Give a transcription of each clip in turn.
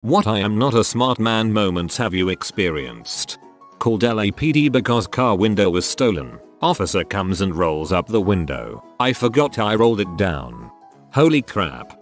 What I am not a smart man moments have you experienced? Called LAPD because car window was stolen. Officer comes and rolls up the window. I forgot I rolled it down. Holy crap.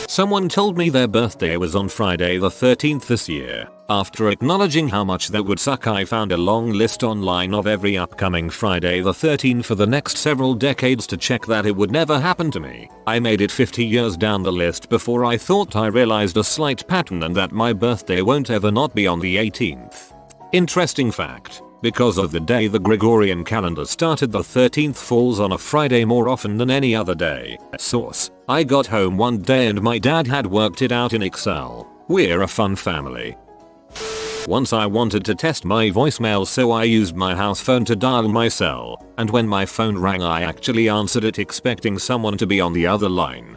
Someone told me their birthday was on Friday the 13th this year. After acknowledging how much that would suck, I found a long list online of every upcoming Friday the 13th for the next several decades to check that it would never happen to me. I made it 50 years down the list before I thought I realized a slight pattern and that my birthday won't ever not be on the 18th. Interesting fact. Because of the day the Gregorian calendar started, the 13th falls on a Friday more often than any other day. Source: I got home one day and my dad had worked it out in Excel. We're a fun family. Once I wanted to test my voicemail, so I used my house phone to dial my cell, and when my phone rang I actually answered it expecting someone to be on the other line.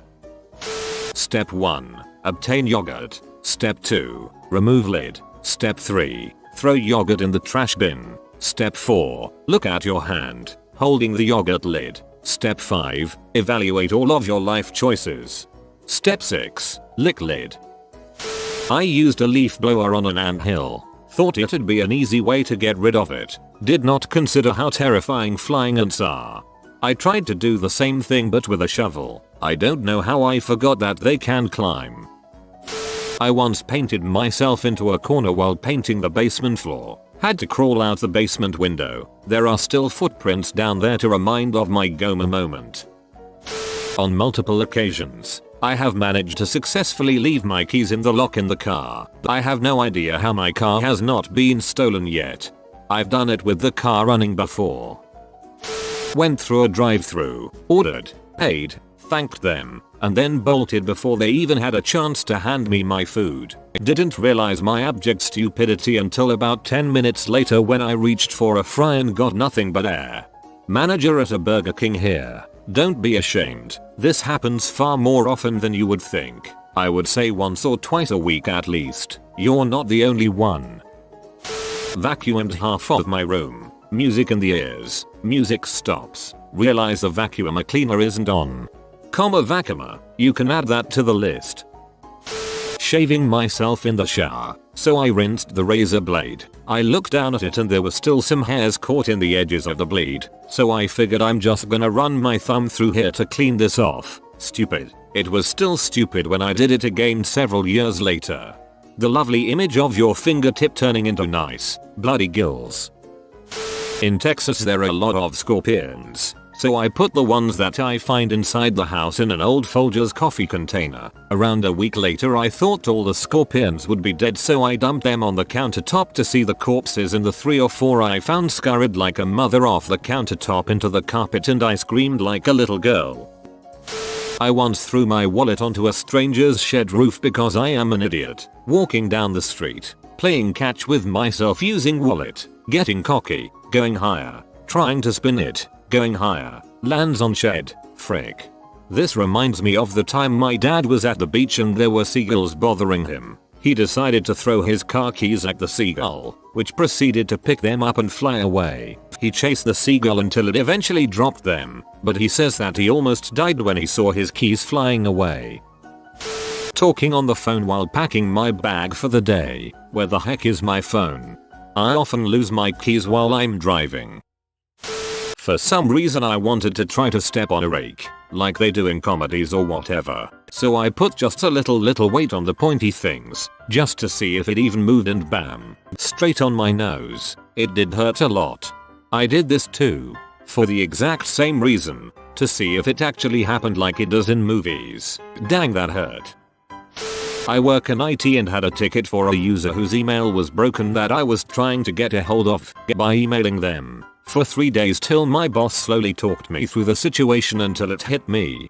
Step 1. Obtain yogurt. Step 2. Remove lid. Step 3. Throw yogurt in the trash bin. Step 4. Look at your hand, holding the yogurt lid. Step 5. Evaluate all of your life choices. Step 6. Lick lid. I used a leaf blower on an anthill. Thought it'd be an easy way to get rid of it. Did not consider how terrifying flying ants are. I tried to do the same thing but with a shovel. I don't know how I forgot that they can climb. I once painted myself into a corner while painting the basement floor. Had to crawl out the basement window. There are still footprints down there to remind of my Goma moment. On multiple occasions, I have managed to successfully leave my keys in the lock in the car. I have no idea how my car has not been stolen yet. I've done it with the car running before. Went through a drive-thru, ordered, paid, thanked them, and then bolted before they even had a chance to hand me my food. Didn't realize my abject stupidity until about 10 minutes later when I reached for a fry and got nothing but air. Manager at a Burger King here. Don't be ashamed. This happens far more often than you would think. I would say once or twice a week at least. You're not the only one. Vacuumed half of my room. Music in the ears. Music stops. Realize the vacuum cleaner isn't on. Vacuumer. You can add that to the list. Shaving myself in the shower. So I rinsed the razor blade. I looked down at it and there were still some hairs caught in the edges of the blade. So I figured I'm just gonna run my thumb through here to clean this off. Stupid. It was still stupid when I did it again several years later. The lovely image of your fingertip turning into nice, bloody gills. In Texas there are a lot of scorpions. So I put the ones that I find inside the house in an old Folgers coffee container. Around a week later I thought all the scorpions would be dead, so I dumped them on the countertop to see the corpses, and the 3 or 4 I found scurried like a mother off the countertop into the carpet and I screamed like a little girl. I once threw my wallet onto a stranger's shed roof because I am an idiot. Walking down the street, playing catch with myself using wallet, getting cocky, going higher, trying to spin it, going higher, lands on shed, frick. This reminds me of the time my dad was at the beach and there were seagulls bothering him. He decided to throw his car keys at the seagull, which proceeded to pick them up and fly away. He chased the seagull until it eventually dropped them, but he says that he almost died when he saw his keys flying away. Talking on the phone while packing my bag for the day. Where the heck is my phone? I often lose my keys while I'm driving. For some reason I wanted to try to step on a rake, like they do in comedies or whatever. So I put just a little weight on the pointy things, just to see if it even moved, and bam, straight on my nose. It did hurt a lot. I did this too, for the exact same reason, to see if it actually happened like it does in movies. Dang, that hurt. I work in IT and had a ticket for a user whose email was broken that I was trying to get a hold of by emailing them for 3 days till my boss slowly talked me through the situation until it hit me.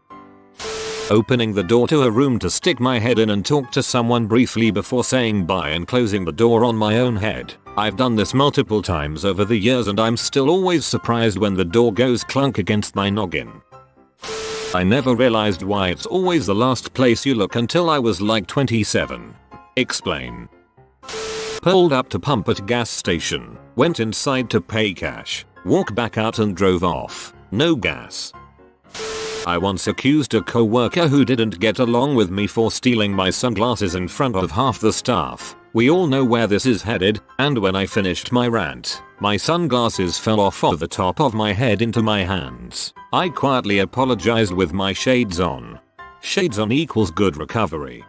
Opening the door to a room to stick my head in and talk to someone briefly before saying bye and closing the door on my own head. I've done this multiple times over the years and I'm still always surprised when the door goes clunk against my noggin. I never realized why it's always the last place you look until I was like 27. Explain. Pulled up to pump at gas station, went inside to pay cash, walked back out and drove off. No gas. I once accused a coworker who didn't get along with me for stealing my sunglasses in front of half the staff. We all know where this is headed, and when I finished my rant, my sunglasses fell off of the top of my head into my hands. I quietly apologized with my shades on. Shades on equals good recovery.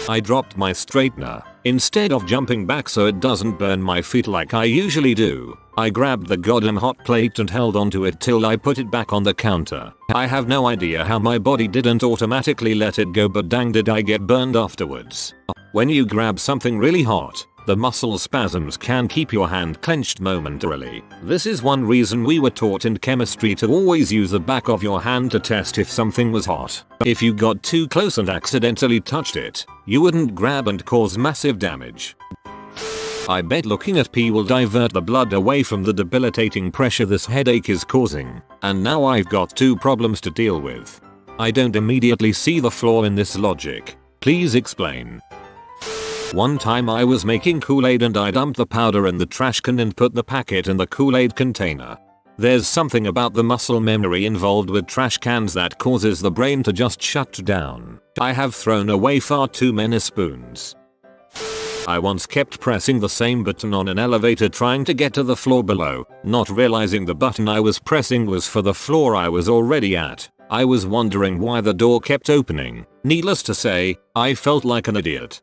I dropped my straightener. Instead of jumping back so it doesn't burn my feet like I usually do, I grabbed the goddamn hot plate and held onto it till I put it back on the counter. I have no idea how my body didn't automatically let it go, but dang did I get burned afterwards. When you grab something really hot, the muscle spasms can keep your hand clenched momentarily. This is one reason we were taught in chemistry to always use the back of your hand to test if something was hot. If you got too close and accidentally touched it, you wouldn't grab and cause massive damage. I bet looking at pee will divert the blood away from the debilitating pressure this headache is causing, and now I've got two problems to deal with. I don't immediately see the flaw in this logic. Please explain. One time I was making Kool-Aid and I dumped the powder in the trash can and put the packet in the Kool-Aid container. There's something about the muscle memory involved with trash cans that causes the brain to just shut down. I have thrown away far too many spoons. I once kept pressing the same button on an elevator trying to get to the floor below, not realizing the button I was pressing was for the floor I was already at. I was wondering why the door kept opening. Needless to say, I felt like an idiot.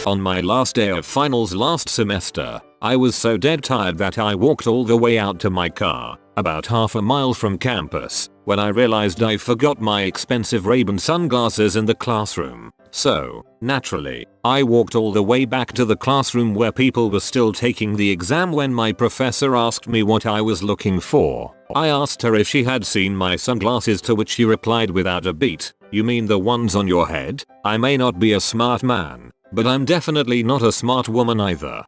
On my last day of finals last semester, I was so dead tired that I walked all the way out to my car, about half a mile from campus, when I realized I forgot my expensive Ray-Ban sunglasses in the classroom. So, naturally, I walked all the way back to the classroom where people were still taking the exam when my professor asked me what I was looking for. I asked her if she had seen my sunglasses, to which she replied without a beat, "You mean the ones on your head?" I may not be a smart man, but I'm definitely not a smart woman either.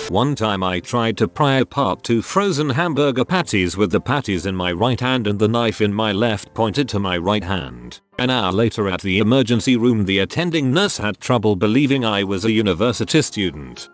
One time I tried to pry apart 2 frozen hamburger patties with the patties in my right hand and the knife in my left pointed to my right hand. An hour later at the emergency room, the attending nurse had trouble believing I was a university student.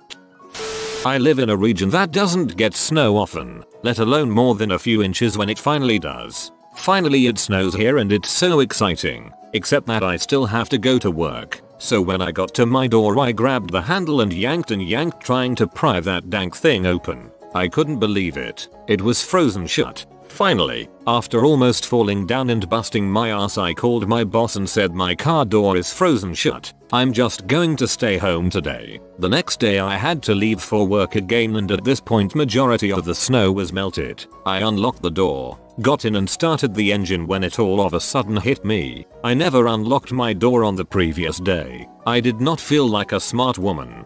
I live in a region that doesn't get snow often, let alone more than a few inches when it finally does. Finally it snows here and it's so exciting, except that I still have to go to work. So when I got to my door I grabbed the handle and yanked trying to pry that dank thing open. I couldn't believe it. It was frozen shut. Finally, after almost falling down and busting my ass, I called my boss and said my car door is frozen shut. I'm just going to stay home today. The next day I had to leave for work again, and at this point majority of the snow was melted. I unlocked the door, got in and started the engine when it all of a sudden hit me. I never unlocked my door on the previous day. I did not feel like a smart woman.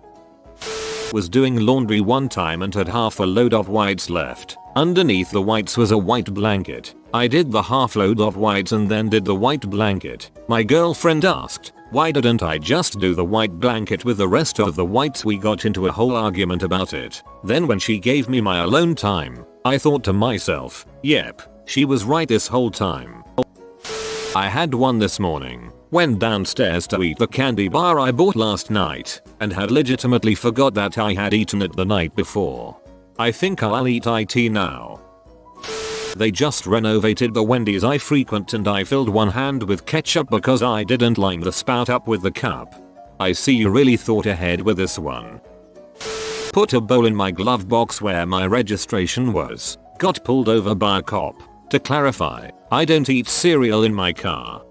Was doing laundry one time and had half a load of whites left. Underneath the whites was a white blanket. I did the half load of whites and then did the white blanket. My girlfriend asked, why didn't I just do the white blanket with the rest of the whites? We got into a whole argument about it. Then when she gave me my alone time, I thought to myself, yep, she was right this whole time. I had one this morning. Went downstairs to eat the candy bar I bought last night and had legitimately forgot that I had eaten it the night before. I think I'll eat it now. They just renovated the Wendy's I frequent and I filled one hand with ketchup because I didn't line the spout up with the cup. I see you really thought ahead with this one. Put a bowl in my glove box where my registration was. Got pulled over by a cop. To clarify, I don't eat cereal in my car.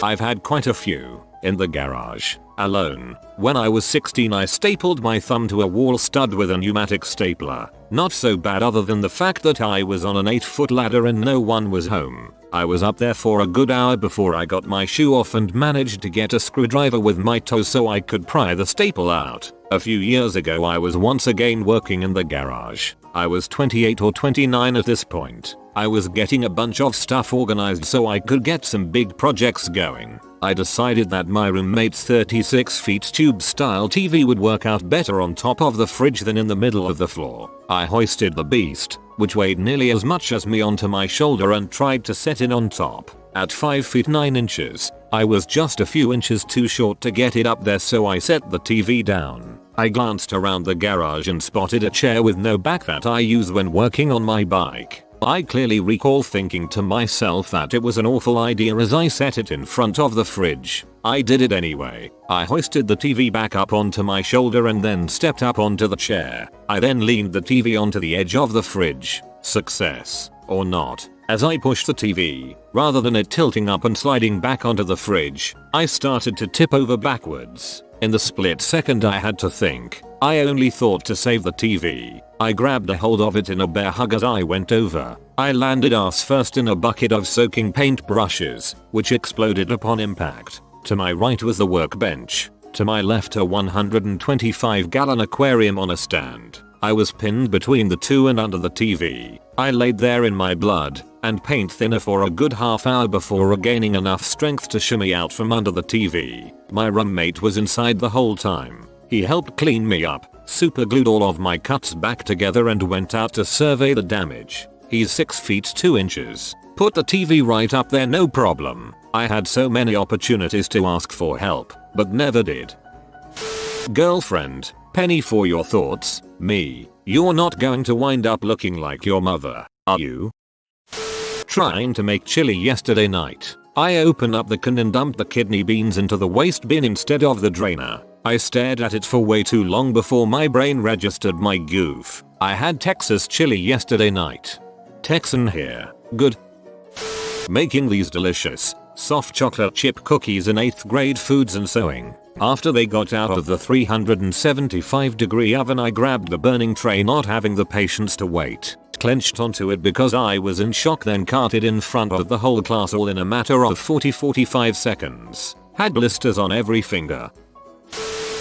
I've had quite a few. In the garage, alone. When I was 16 I stapled my thumb to a wall stud with a pneumatic stapler. Not so bad other than the fact that I was on an 8-foot ladder and no one was home. I was up there for a good hour before I got my shoe off and managed to get a screwdriver with my toe so I could pry the staple out. A few years ago I was once again working in the garage. I was 28 or 29 at this point. I was getting a bunch of stuff organized so I could get some big projects going. I decided that my roommate's 36 feet tube style TV would work out better on top of the fridge than in the middle of the floor. I hoisted the beast, which weighed nearly as much as me, onto my shoulder and tried to set it on top. At 5 feet 9 inches, I was just a few inches too short to get it up there, so I set the TV down. I glanced around the garage and spotted a chair with no back that I use when working on my bike. I clearly recall thinking to myself that it was an awful idea as I set it in front of the fridge. I did it anyway. I hoisted the TV back up onto my shoulder and then stepped up onto the chair. I then leaned the TV onto the edge of the fridge. Success. Or not. As I pushed the TV, rather than it tilting up and sliding back onto the fridge, I started to tip over backwards. In the split second I had to think. I only thought to save the TV. I grabbed a hold of it in a bear hug as I went over. I landed ass first in a bucket of soaking paint brushes, which exploded upon impact. To my right was the workbench. To my left a 125-gallon aquarium on a stand. I was pinned between the two and under the TV. I laid there in my blood and paint thinner for a good half hour before regaining enough strength to shimmy out from under the TV. My roommate was inside the whole time. He helped clean me up, superglued all of my cuts back together and went out to survey the damage. He's 6 feet 2 inches. Put the TV right up there, no problem. I had so many opportunities to ask for help, but never did. Girlfriend, penny for your thoughts. Me, you're not going to wind up looking like your mother, are you? Trying to make chili yesterday night. I opened up the can and dumped the kidney beans into the waste bin instead of the drainer. I stared at it for way too long before my brain registered my goof. I had Texas chili yesterday night. Texan here. Good. Making these delicious, soft chocolate chip cookies in 8th grade foods and sewing. After they got out of the 375-degree oven, I grabbed the burning tray, not having the patience to wait. Clenched onto it because I was in shock, then carted in front of the whole class all in a matter of 40-45 seconds. Had blisters on every finger.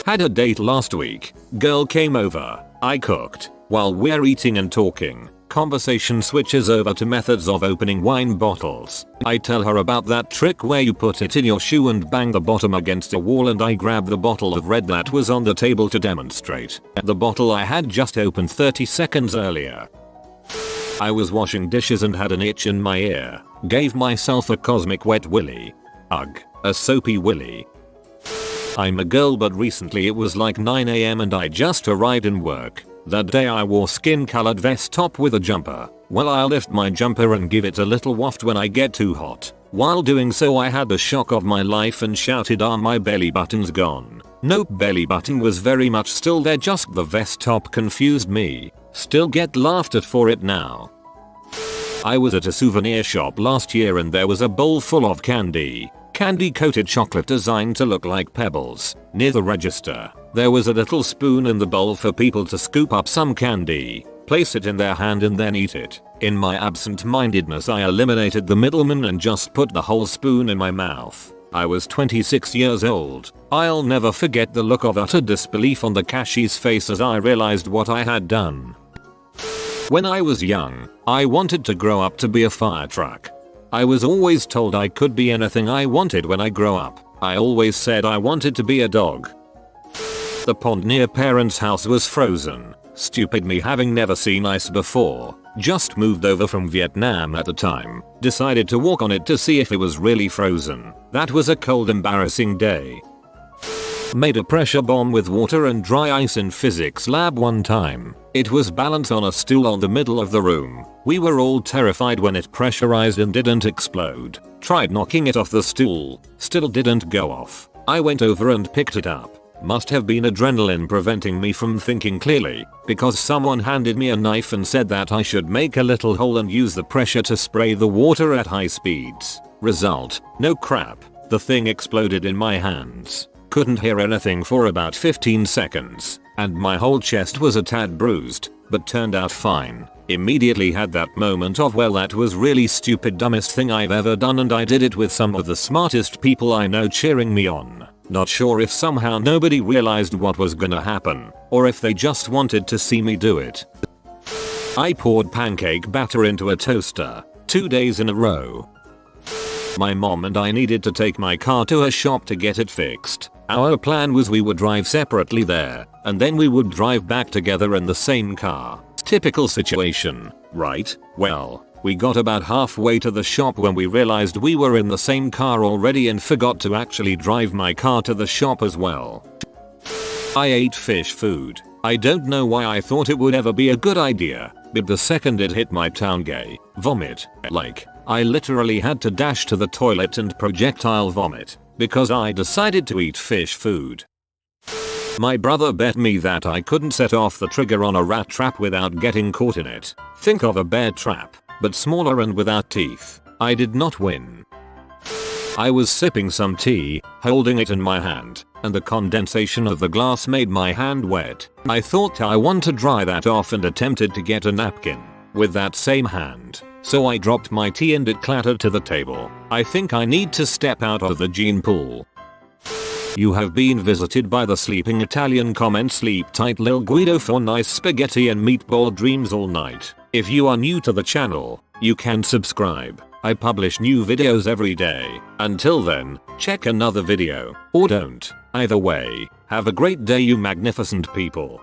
Had a date last week. Girl came over. I cooked. While we're eating and talking, conversation switches over to methods of opening wine bottles. I tell her about that trick where you put it in your shoe and bang the bottom against a wall, and I grab the bottle of red that was on the table to demonstrate. The bottle I had just opened 30 seconds earlier. I was washing dishes and had an itch in my ear. Gave myself a cosmic wet willy. Ugh, a soapy willy. I'm a girl, but recently it was like 9 AM and I just arrived in work. That day I wore skin colored vest top with a jumper. Well, I'll lift my jumper and give it a little waft when I get too hot. While doing so I had the shock of my life and shouted, "Ah, my belly button's gone." Nope, belly button was very much still there, just the vest top confused me. Still get laughed at for it now. I was at a souvenir shop last year and there was a bowl full of candy. Candy coated chocolate designed to look like pebbles. Near the register, there was a little spoon in the bowl for people to scoop up some candy, place it in their hand and then eat it. In my absent-mindedness I eliminated the middleman and just put the whole spoon in my mouth. I was 26 years old. I'll never forget the look of utter disbelief on the cashier's face as I realized what I had done. When I was young, I wanted to grow up to be a fire truck. I was always told I could be anything I wanted when I grow up. I always said I wanted to be a dog. The pond near parents' house was frozen. Stupid me, having never seen ice before. Just moved over from Vietnam at the time. Decided to walk on it to see if it was really frozen. That was a cold, embarrassing day. Made a pressure bomb with water and dry ice in physics lab one time. It was balanced on a stool on the middle of the room. We were all terrified when it pressurized and didn't explode. Tried knocking it off the stool. Still didn't go off. I went over and picked it up. Must have been adrenaline preventing me from thinking clearly, because someone handed me a knife and said that I should make a little hole and use the pressure to spray the water at high speeds. Result: no crap. The thing exploded in my hands. Couldn't hear anything for about 15 seconds, and my whole chest was a tad bruised, but turned out fine. Immediately had that moment of, well, that was really stupid, dumbest thing I've ever done, and I did it with some of the smartest people I know cheering me on. Not sure if somehow nobody realized what was gonna happen, or if they just wanted to see me do it. I poured pancake batter into a toaster 2 days in a row. My mom and I needed to take my car to a shop to get it fixed. Our plan was we would drive separately there, and then we would drive back together in the same car. Typical situation, right? Well, we got about halfway to the shop when we realized we were in the same car already and forgot to actually drive my car to the shop as well. I ate fish food. I don't know why I thought it would ever be a good idea, but the second it hit my town gay vomit, like, I literally had to dash to the toilet and projectile vomit because I decided to eat fish food. My brother bet me that I couldn't set off the trigger on a rat trap without getting caught in it. Think of a bear trap, but smaller and without teeth. I did not win. I was sipping some tea, holding it in my hand, and the condensation of the glass made my hand wet. I thought I want to dry that off and attempted to get a napkin with that same hand. So I dropped my tea and it clattered to the table. I think I need to step out of the gene pool. You have been visited by the sleeping Italian. Comment sleep tight Lil Guido for nice spaghetti and meatball dreams all night. If you are new to the channel, you can subscribe. I publish new videos every day. Until then, check another video, or don't. Either way, have a great day you magnificent people.